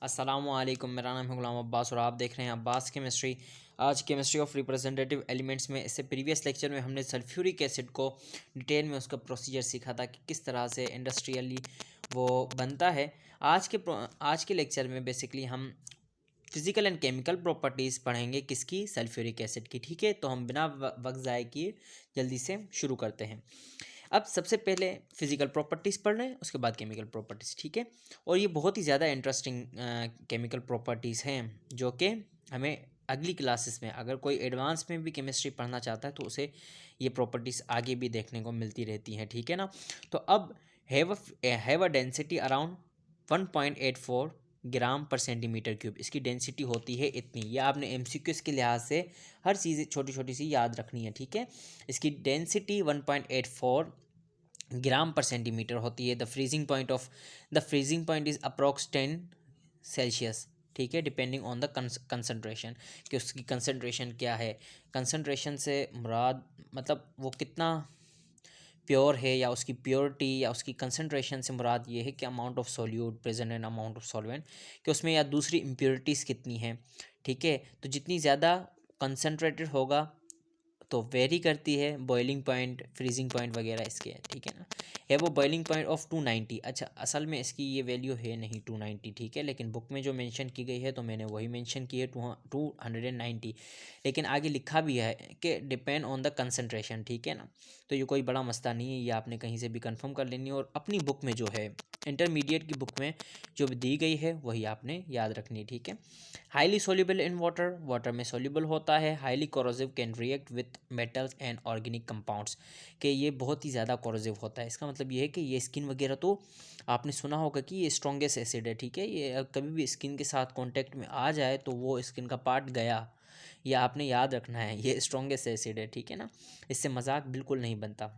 अस्सलामुअलैकुम, मेरा नाम है गुलाम अब्बास और आप देख रहे हैं अब्बास केमिस्ट्री। आज केमिस्ट्री ऑफ रिप्रेजेंटेटिव एलिमेंट्स में इससे प्रीवियस लेक्चर में हमने सल्फ्यूरिक एसिड को डिटेल में उसका प्रोसीजर सीखा था कि किस तरह से इंडस्ट्रियली वो बनता है। आज के लेक्चर में बेसिकली हम फिज़िकल एंड केमिकल प्रॉपर्टीज़ पढ़ेंगे किसकी, सल्फ्यूरिक एसिड की। ठीक है, तो हम बिना वक्त ज़ाय किए जल्दी से शुरू करते हैं। अब सबसे पहले फिज़िकल प्रॉपर्टीज़ पढ़ रहे हैं, उसके बाद केमिकल प्रॉपर्टीज़। ठीक है, और ये बहुत ही ज़्यादा इंटरेस्टिंग केमिकल प्रॉपर्टीज़ हैं जो कि हमें अगली क्लासेस में, अगर कोई एडवांस में भी केमिस्ट्री पढ़ना चाहता है तो उसे ये प्रॉपर्टीज़ आगे भी देखने को मिलती रहती हैं। ठीक है ना। तो अब हैव अ डेंसिटी अराउंड 1.84 ग्राम पर सेंटीमीटर क्यूब, इसकी डेंसिटी होती है इतनी। ये आपने एमसीक्यूज़ के लिहाज से हर चीज़ छोटी छोटी सी याद रखनी है। ठीक है, इसकी डेंसिटी 1.84 ग्राम पर सेंटीमीटर होती है। The freezing point is approx 10 Celsius. ठीक है, डिपेंडिंग ऑन द कंसनट्रेशन, कि उसकी कंसनट्रेशन क्या है। कंसनट्रेशन से मुराद मतलब वो कितना प्योर है, या उसकी प्योरिटी या उसकी कंसनट्रेशन से मुराद ये है कि amount of solute present and amount of solvent, कि उसमें या दूसरी इम्प्योरिटीज़ कितनी हैं। ठीक है, तो जितनी ज़्यादा कंसनट्रेटेड होगा तो वेरी करती है बॉइलिंग पॉइंट, फ्रीजिंग पॉइंट वगैरह इसके। ठीक है ना। है वो बॉइलिंग पॉइंट ऑफ 290। अच्छा, असल में इसकी ये वैल्यू है नहीं 290, ठीक है, लेकिन बुक में जो मेंशन की गई है तो मैंने वही मेंशन की है 290। लेकिन आगे लिखा भी है कि डिपेंड ऑन द कंसनट्रेशन। ठीक है ना, तो ये कोई बड़ा मसला नहीं है, ये आपने कहीं से भी कंफर्म कर लेनी है। और अपनी बुक में जो है, इंटरमीडिएट की बुक में जो भी दी गई है वही आपने याद रखनी है। ठीक है, highly soluble in water, water में सोल्यूबल होता है। Highly corrosive, can react with metals and organic compounds, कि ये बहुत ही ज़्यादा कोरोसिव होता है। इसका मतलब ये है कि ये स्किन वगैरह, तो आपने सुना होगा कि ये स्ट्रॉन्गेस्ट एसिड है। ठीक है, ये कभी भी स्किन के साथ कांटेक्ट में आ जाए तो वो स्किन का पार्ट गया, ये आपने याद रखना है, ये स्ट्रॉन्गेस्ट एसिड है। ठीक है ना, इससे मजाक बिल्कुल नहीं बनता।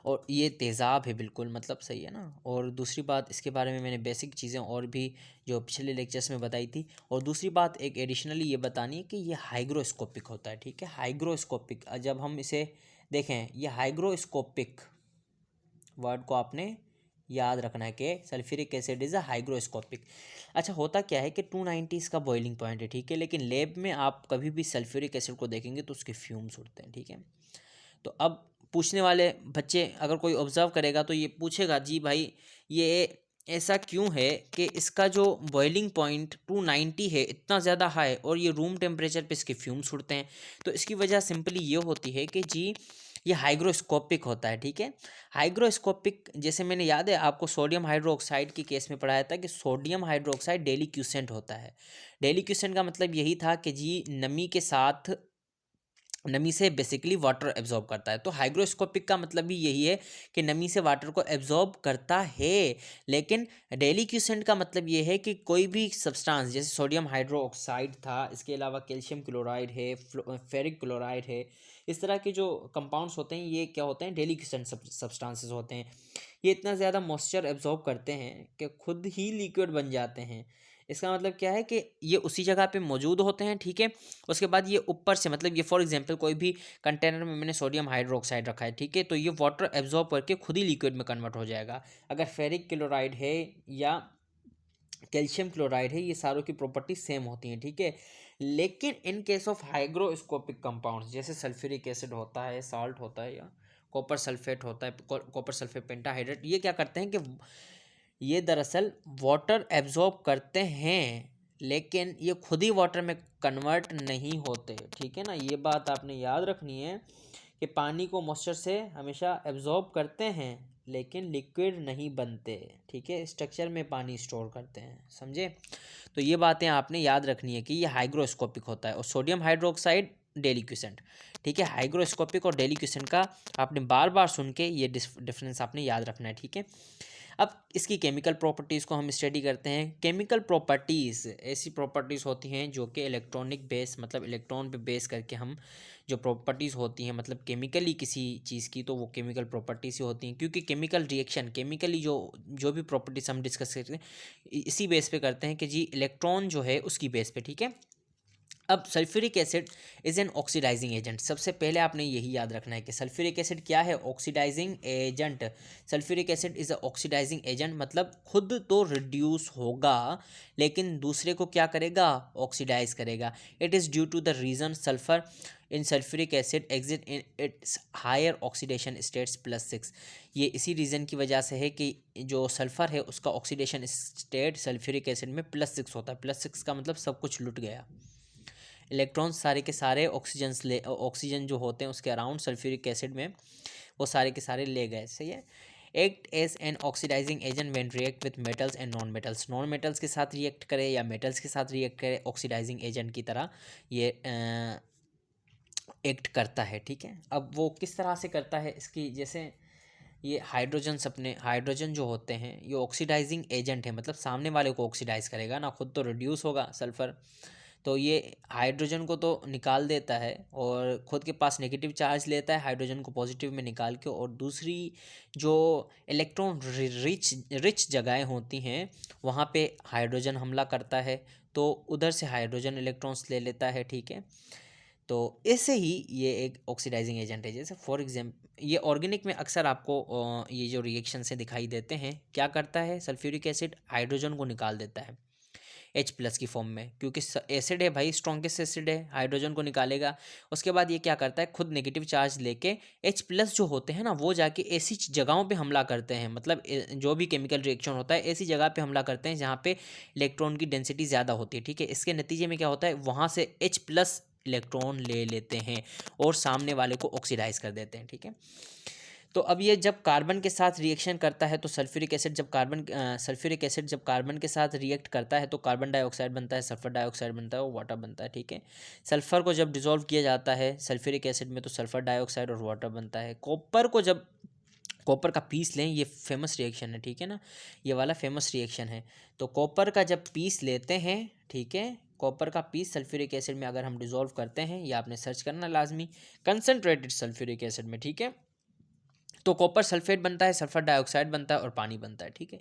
और ये तेज़ाब है बिल्कुल, मतलब सही है ना। और दूसरी बात, इसके बारे में मैंने बेसिक चीज़ें और भी जो पिछले लेक्चर्स में बताई थी। और दूसरी बात एक एडिशनली ये बतानी है कि ये हाइग्रोस्कोपिक होता है। ठीक है, हाइग्रोस्कोपिक, जब हम इसे देखें, ये हाइग्रोस्कोपिक वर्ड को आपने याद रखना है कि sulphuric acid is a hygroscopic. अच्छा, होता क्या है कि 290 इसका बॉइलिंग पॉइंट है। ठीक है, लेकिन लैब में आप कभी भी सल्फ्यूरिक एसिड को देखेंगे तो उसके फ्यूम्स उड़ते हैं। ठीक है, तो अब पूछने वाले बच्चे अगर कोई ऑब्ज़र्व करेगा तो ये पूछेगा, जी भाई ये ऐसा क्यों है कि इसका जो बॉइलिंग पॉइंट 290 है, इतना ज़्यादा हाई, और ये रूम टेम्परेचर पे इसके फ्यूम्स उड़ते हैं। तो इसकी वजह सिंपली ये होती है कि जी ये हाइग्रोस्कोपिक होता है। ठीक है, हाइग्रोस्कोपिक, जैसे मैंने याद है आपको सोडियम हाइड्रोक्साइड के केस में पढ़ाया था कि सोडियम हाइड्रोक्साइड डेलिक्यूसेंट होता है। डेलिक्यूसेंट का मतलब यही था कि जी नमी से बेसिकली वाटर एब्जॉर्ब करता है। तो हाइग्रोस्कोपिक का मतलब भी यही है कि नमी से वाटर को एब्जॉर्ब करता है। लेकिन डेलिक्यूसेंट का मतलब ये है कि कोई भी सब्सटेंस, जैसे सोडियम हाइड्रोक्साइड था, इसके अलावा कैल्शियम क्लोराइड है, फेरिक क्लोराइड है, इस तरह के जो कंपाउंड्स होते हैं ये क्या होते हैं, डेलिक्यूसेंट सब्सटेंसेस होते हैं। ये इतना ज़्यादा मॉइस्चर एब्जॉर्ब करते हैं कि खुद ही लिक्विड बन जाते हैं। इसका मतलब क्या है कि ये उसी जगह पे मौजूद होते हैं। ठीक है, उसके बाद ये ऊपर से, मतलब ये फॉर एग्जांपल कोई भी कंटेनर में मैंने सोडियम हाइड्रोक्साइड रखा है, ठीक है, तो ये वाटर एब्जॉर्ब करके खुद ही लिक्विड में कन्वर्ट हो जाएगा। अगर फेरिक क्लोराइड है या कैल्शियम क्लोराइड है, ये सारों की प्रॉपर्टी सेम होती हैं। ठीक है, लेकिन in case of hygroscopic compounds, जैसे सल्फ्यूरिक एसिड होता है, साल्ट होता है, या कॉपर सल्फेट होता है, कॉपर सल्फेट पेंटाहाइड्रेट, ये क्या करते हैं कि ये दरअसल वाटर एब्जॉर्ब करते हैं, लेकिन ये खुद ही वाटर में कन्वर्ट नहीं होते। ठीक है ना, ये बात आपने याद रखनी है कि पानी को मॉइस्चर से हमेशा एब्जॉर्ब करते हैं लेकिन लिक्विड नहीं बनते। ठीक है, स्ट्रक्चर में पानी स्टोर करते हैं, समझे। तो ये बातें आपने याद रखनी है कि ये हाइग्रोस्कोपिक होता है, और सोडियम हाइड्रोक्साइड डेलिक्यूसेंट। ठीक है, हाइग्रोस्कोपिक और डेलिक्यूसेंट का आपने बार बार सुन के ये डिफरेंस आपने याद रखना है। ठीक है, अब इसकी केमिकल प्रॉपर्टीज़ को हम स्टडी करते हैं। केमिकल प्रॉपर्टीज़ ऐसी प्रॉपर्टीज़ होती हैं जो कि इलेक्ट्रॉनिक बेस, मतलब इलेक्ट्रॉन पे बेस करके हम जो प्रॉपर्टीज़ होती हैं, मतलब केमिकली किसी चीज़ की, तो वो केमिकल प्रॉपर्टीज़ ही होती हैं। क्योंकि केमिकल रिएक्शन, केमिकली जो जो भी प्रॉपर्टीज़ हम डिस्कस करते हैं इसी बेस पे करते हैं कि जी इलेक्ट्रॉन जो है उसकी बेस पे। ठीक है, अब sulphuric acid is an oxidising agent. सबसे पहले आपने यही याद रखना है कि सल्फ्यूरिक एसिड क्या है, oxidising agent. Sulphuric acid is a oxidising agent, मतलब खुद तो रिड्यूस होगा लेकिन दूसरे को क्या करेगा, ऑक्सीडाइज करेगा। It is due to the reason sulphur in sulphuric acid exit in its higher oxidation states +6। ये इसी रीज़न की वजह से है कि जो सल्फ़र है उसका ऑक्सीडेशन स्टेट सल्फ्यूरिक एसिड में +6 होता है। +6 का मतलब सब कुछ लुट गया, इलेक्ट्रॉन्स सारे के सारे ऑक्सीजन जो होते हैं उसके अराउंड सल्फ्यूरिक एसिड में वो सारे के सारे ले गए। सही है। Act as an oxidising agent when react with metals and non metals. Non metals के साथ रिएक्ट करे या मेटल्स के साथ रिएक्ट करे, ऑक्सीडाइजिंग एजेंट की तरह ये एक्ट करता है। ठीक है। अब वो किस तरह से करता है, इसकी जैसे ये हाइड्रोजन जो होते हैं ये ऑक्सीडाइजिंग एजेंट है, मतलब सामने वाले को ऑक्सीडाइज करेगा ना, खुद तो रिड्यूस होगा सल्फ़र, तो ये हाइड्रोजन को तो निकाल देता है और ख़ुद के पास नेगेटिव चार्ज लेता है, हाइड्रोजन को पॉजिटिव में निकाल के, और दूसरी जो इलेक्ट्रॉन रिच जगहें होती हैं वहाँ पे हाइड्रोजन हमला करता है, तो उधर से हाइड्रोजन इलेक्ट्रॉन्स ले लेता है। ठीक है। तो ऐसे ही ये एक ऑक्सीडाइजिंग एजेंट है। जैसे फॉर एग्जाम्पल ये ऑर्गेनिक में अक्सर आपको ये जो रिएक्शन से दिखाई देते हैं, क्या करता है सल्फ्यूरिक एसिड, हाइड्रोजन को निकाल देता है H+ की फॉर्म में, क्योंकि एसिड है भाई, स्ट्रॉन्गेस्ट एसिड है, हाइड्रोजन को निकालेगा। उसके बाद ये क्या करता है, खुद नेगेटिव चार्ज लेके H+ जो होते हैं ना वो जाके ऐसी जगहों पे हमला करते हैं, मतलब जो भी केमिकल रिएक्शन होता है ऐसी जगह पे हमला करते हैं जहाँ पे इलेक्ट्रॉन की डेंसिटी ज़्यादा होती है। ठीक है। इसके नतीजे में क्या होता है, वहाँ से H+ इलेक्ट्रॉन ले लेते हैं और सामने वाले को ऑक्सीडाइज कर देते हैं। ठीक है। तो अब ये जब कार्बन के साथ रिएक्शन करता है तो सल्फ्यूरिक एसिड जब कार्बन के साथ रिएक्ट करता है तो कार्बन डाइऑक्साइड बनता है, सल्फर डाइऑक्साइड बनता है और वाटर बनता है। ठीक है। सल्फर को जब डिसॉल्व किया जाता है सल्फ्यूरिक एसिड में तो सल्फर डाइऑक्साइड और वाटर बनता है। कॉपर का पीस लें, ये फेमस रिएक्शन है। ठीक है ना, ये वाला फेमस रिएक्शन है। तो कॉपर का जब पीस लेते हैं, ठीक है, कॉपर का पीस सल्फ्यूरिक एसिड में अगर हम डिसॉल्व करते हैं, ये आपने सर्च करना लाजमी, कंसनट्रेटेड सल्फ्यूरिक एसिड में। ठीक है। तो कॉपर सल्फेट बनता है, सल्फर डाइऑक्साइड बनता है और पानी बनता है। ठीक है।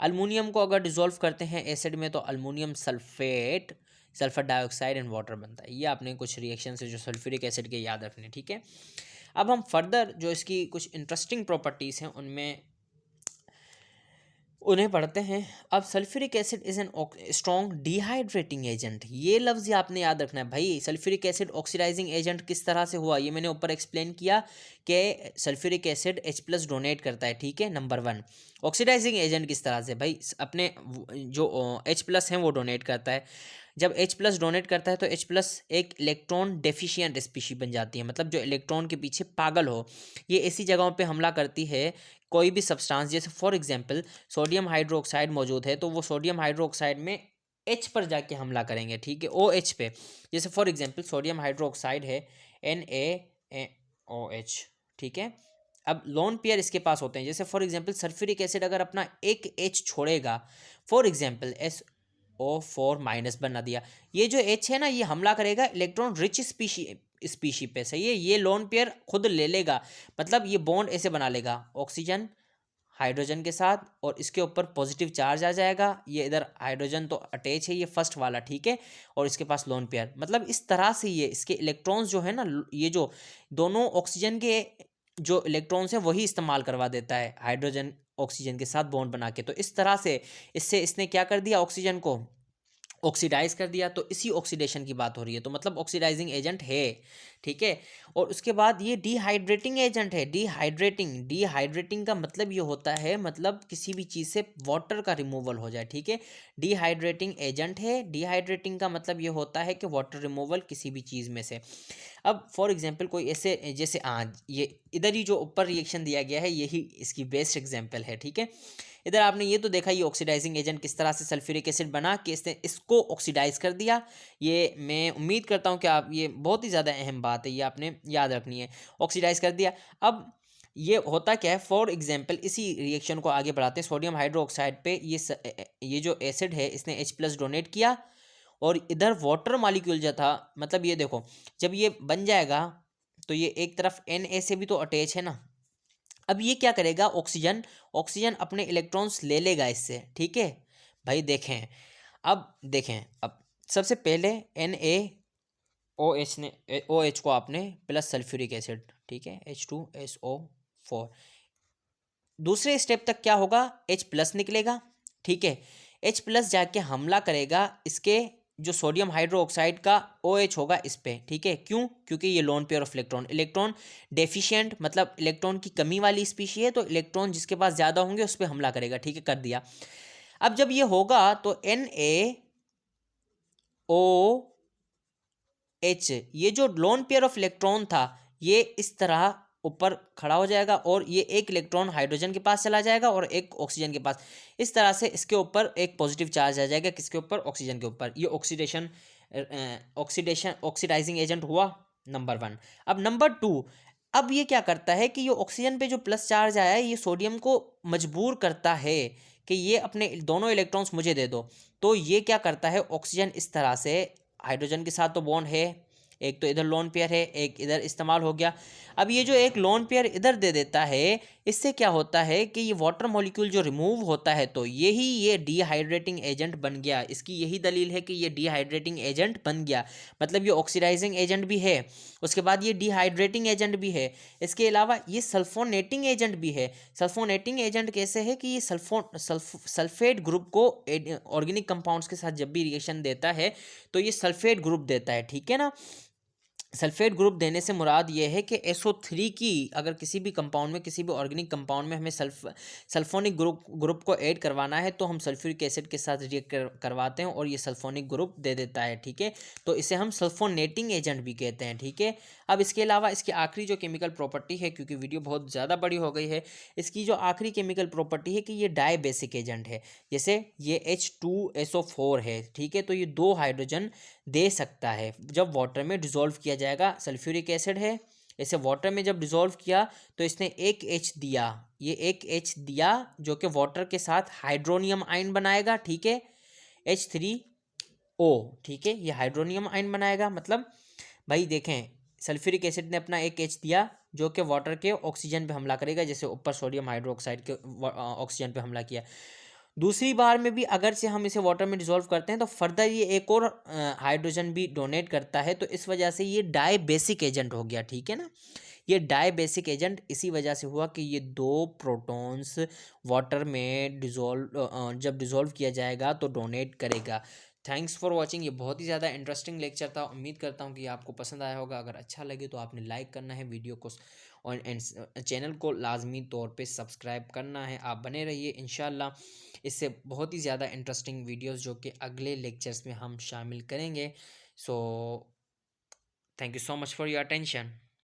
अल्मीनियम को अगर डिसॉल्व करते हैं एसिड में तो aluminium sulphate, sulphur dioxide and water बनता है। ये आपने कुछ रिएक्शन से जो सल्फ्यूरिक एसिड के याद रखने। ठीक है। अब हम फर्दर जो इसकी कुछ इंटरेस्टिंग प्रॉपर्टीज़ हैं उन्हें पढ़ते हैं। अब sulphuric acid is N strong dehydrating agent. ये लफ्ज़ आपने याद रखना है भाई। सल्फ्यूरिक एसिड ऑक्सीडाइजिंग एजेंट किस तरह से हुआ, ये मैंने ऊपर एक्सप्लेन किया कि सल्फ्यूरिक एसिड H+ डोनेट करता है। ठीक है। नंबर 1 ऑक्सीडाइजिंग एजेंट किस तरह से भाई, अपने जो H+ हैं वो डोनेट करता है। जब H+ डोनेट करता है तो H+ एक इलेक्ट्रॉन डेफिशिएंट स्पीशी बन जाती है, मतलब जो इलेक्ट्रॉन के पीछे पागल हो। ये ऐसी जगहों पे हमला करती है, कोई भी सब्सटेंस, जैसे फॉर एग्जांपल सोडियम हाइड्रोक्साइड मौजूद है तो वो सोडियम हाइड्रोक्साइड में H पर जाके हमला करेंगे। ठीक है। OH पे, जैसे फॉर एग्जांपल सोडियम हाइड्रोक्साइड है NaOH। ठीक है। अब लोन पेयर इसके पास होते हैं, जैसे फॉर एग्जांपल सल्फ्यूरिक एसिड अगर अपना एक H छोड़ेगा, फॉर एग्जांपल SO4- बना दिया, ये जो H है ना ये हमला करेगा इलेक्ट्रॉन रिच स्पीशी पे। सही है। ये लोन पेयर खुद ले लेगा, मतलब ये बॉन्ड ऐसे बना लेगा ऑक्सीजन हाइड्रोजन के साथ और इसके ऊपर पॉजिटिव चार्ज आ जाएगा, ये इधर हाइड्रोजन तो अटैच है, ये फर्स्ट वाला। ठीक है। और इसके पास लोन पेयर, मतलब इस तरह से ये इसके इलेक्ट्रॉन्स जो है ना, ये जो दोनों ऑक्सीजन के जो इलेक्ट्रॉन्स हैं वही इस्तेमाल करवा देता है हाइड्रोजन ऑक्सीजन के साथ बॉन्ड बना के। तो इस तरह से इसने क्या कर दिया, ऑक्सीजन को ऑक्सीडाइज कर दिया। तो इसी ऑक्सीडेशन की बात हो रही है, तो मतलब ऑक्सीडाइजिंग एजेंट है। ठीक है। और उसके बाद ये डिहाइड्रेटिंग एजेंट है। डिहाइड्रेटिंग का मतलब ये होता है, मतलब किसी भी चीज़ से वाटर का रिमूवल हो जाए। ठीक है। डिहाइड्रेटिंग एजेंट है। डिहाइड्रेटिंग का मतलब ये होता है कि वाटर रिमूवल किसी भी चीज़ में से। अब फॉर एग्जांपल कोई ऐसे, जैसे आज ये इधर ही जो ऊपर रिएक्शन दिया गया है यही इसकी बेस्ट एग्जांपल है। ठीक है। इधर आपने ये तो देखा ये ऑक्सीडाइजिंग एजेंट किस तरह से सल्फ्यूरिक एसिड बना के इसने इसको ऑक्सीडाइज कर दिया। ये मैं उम्मीद करता हूँ कि आप, ये बहुत ही ज़्यादा अहम बात है, ये आपने याद रखनी है। ऑक्सीडाइज कर दिया। अब ये होता क्या है, फॉर एग्जांपल इसी रिएक्शन को आगे बढ़ाते हैं। सोडियम हाइड्रोक्साइड पे ये जो एसिड है इसने H+ डोनेट किया और इधर वाटर मॉलिक्यूल जो था, मतलब ये देखो जब ये बन जाएगा तो ये एक तरफ Na से भी तो अटैच है ना। अब ये क्या करेगा, ऑक्सीजन अपने इलेक्ट्रॉन्स ले लेगा इससे। ठीक है भाई। देखें अब सबसे पहले Na OH ने OH को आपने प्लस सल्फ्यूरिक एसिड, ठीक है, H2SO4। दूसरे स्टेप तक क्या होगा, H प्लस निकलेगा, ठीक है। H प्लस जाके हमला करेगा इसके जो सोडियम हाइड्रोक्साइड का OH होगा इस पे, ठीक है। क्यों? क्योंकि ये lone pair of electron, electron deficient मतलब इलेक्ट्रॉन की कमी वाली स्पीशी है, तो इलेक्ट्रॉन जिसके पास ज़्यादा होंगे उस पर हमला करेगा, ठीक है, कर दिया। अब जब ये होगा तो NaOH, ये जो लोन पेयर ऑफ इलेक्ट्रॉन था ये इस तरह ऊपर खड़ा हो जाएगा और ये एक इलेक्ट्रॉन हाइड्रोजन के पास चला जाएगा और एक ऑक्सीजन के पास। इस तरह से इसके ऊपर एक पॉजिटिव चार्ज आ जाएगा, किसके ऊपर, ऑक्सीजन के ऊपर। ये ऑक्सीडाइजिंग एजेंट हुआ नंबर 1। अब नंबर 2, अब ये क्या करता है कि ये ऑक्सीजन पे जो प्लस चार्ज आया है ये सोडियम को मजबूर करता है कि ये अपने दोनों इलेक्ट्रॉन्स मुझे दे दो। तो ये क्या करता है, ऑक्सीजन इस तरह से हाइड्रोजन के साथ तो बॉन्ड है, एक तो इधर लोन पेयर है, एक इधर इस्तेमाल हो गया। अब ये जो एक लोन पेयर इधर दे देता है, इससे क्या होता है कि ये वाटर मॉलिक्यूल जो रिमूव होता है तो यही ये डिहाइड्रेटिंग एजेंट बन गया। इसकी यही दलील है कि ये डिहाइड्रेटिंग एजेंट बन गया, मतलब ये ऑक्सीडाइजिंग एजेंट भी है, उसके बाद ये डिहाइड्रेटिंग एजेंट भी है, इसके अलावा ये सल्फोनेटिंग एजेंट भी है। सल्फोनेटिंग एजेंट कैसे है कि ये सल्फेट ग्रुप को ऑर्गेनिक कंपाउंड्स के साथ जब भी रिएक्शन देता है तो ये सल्फेट ग्रुप देता है, ठीक है ना। सल्फेट ग्रुप देने से मुराद ये है कि SO3 की अगर किसी भी कंपाउंड में, किसी भी ऑर्गेनिक कंपाउंड में हमें सल्फोनिक ग्रुप को ऐड करवाना है तो हम सल्फ्यूरिक एसिड के साथ रिएक्ट करवाते हैं और ये सल्फोनिक ग्रुप दे देता है, ठीक है। तो इसे हम सल्फोनेटिंग एजेंट भी कहते हैं, ठीक है। अब इसके अलावा इसकी आखिरी जो केमिकल प्रॉपर्टी है, क्योंकि वीडियो बहुत ज़्यादा बड़ी हो गई है, इसकी जो आखिरी केमिकल प्रॉपर्टी है कि ये डाई बेसिक एजेंट है। जैसे ये H2SO4 है, ठीक है, तो ये 2 हाइड्रोजन दे सकता है जब वाटर में डिज़ोल्व किया जाएगा। सल्फ्यूरिक एसिड है, इसे वाटर में जब डिज़ोल्व किया तो इसने एक H दिया, ये एक H दिया जो कि वाटर के साथ हाइड्रोनियम आयन बनाएगा, ठीक है, H3O, ठीक है, ये हाइड्रोनियम आयन बनाएगा। मतलब भाई देखें, सल्फ्यूरिक एसिड ने अपना एक H दिया जो कि वाटर के ऑक्सीजन पे हमला करेगा, जैसे ऊपर सोडियम हाइड्रोक्साइड के ऑक्सीजन पे हमला किया। दूसरी बार में भी अगर से हम इसे वाटर में डिसॉल्व करते हैं तो फर्दर ये एक और हाइड्रोजन भी डोनेट करता है, तो इस वजह से ये डाई बेसिक एजेंट हो गया, ठीक है ना। ये डाई बेसिक एजेंट इसी वजह से हुआ कि ये 2 प्रोटॉन्स वाटर में जब डिसॉल्व किया जाएगा तो डोनेट करेगा। Thanks for watching. ये बहुत ही ज़्यादा इंटरेस्टिंग लेक्चर था, उम्मीद करता हूँ कि आपको पसंद आया होगा। अगर अच्छा लगे तो आपने लाइक करना है वीडियो को और चैनल को लाजमी तौर पे सब्सक्राइब करना है। आप बने रहिए, इंशाल्लाह इससे बहुत ही ज़्यादा इंटरेस्टिंग वीडियोस जो कि अगले लेक्चर्स में हम शामिल करेंगे। So thank you so much for your attention.